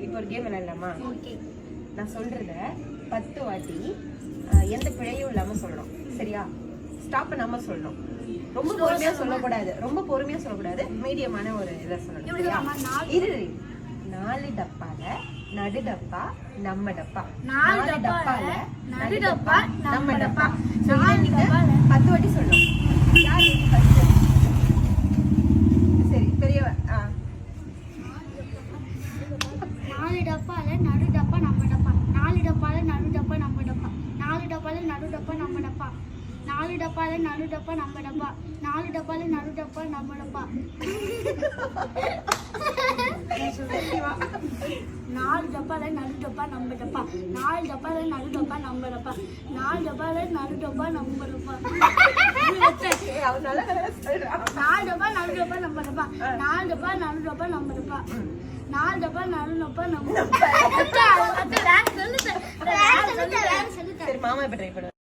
இப்போ ஒரு கேம் விளையாடலாமா? நான் சொல்றத 10 வாட்டி எந்த பிழையும் இல்லாம சொல்லணும். சரியா? ஸ்டாப் பண்ணாம சொல்லணும். ரொம்ப பொறுமையா சொல்லக்கூடாது. மீடியமான ஒரு இதை சொல்லணும். இரு 4 டப்பால நடு டப்பா நம்ம டப்பா. 4 டப்பால நடு டப்பா நம்ம டப்பா. நீங்க 10 வாட்டி சொல்லணும். யார் ஃபர்ஸ்ட்? சரி பெரியவ. 4 டப்பால நடு டப்பா நம்ம டப்பா. 4 டப்பால நடு டப்பா நம்ம டப்பா. 4 டப்பால நடு டப்பா நம்ம டப்பா. 4 டப்பால நடு டப்பா நம்ம டப்பா. 4 டப்பால நடு டப்பா நம்ம டப்பா. 4 டப்பால நடு டப்பா நம்ம டப்பா. 4 டப்பால நடு டப்பா நம்ம டப்பா. 4 டப்பால நடு டப்பா நம்ம டப்பா. 4 டப்பா நடு டப்பா நம்ம டப்பா. 4 டப்பா நடு டப்பா நம்ம டப்பா. 4 டப்பா நடு டப்பா நம்ம டப்பா. சரி மாமா இப்ப ட்ரை பண்ணுங்க.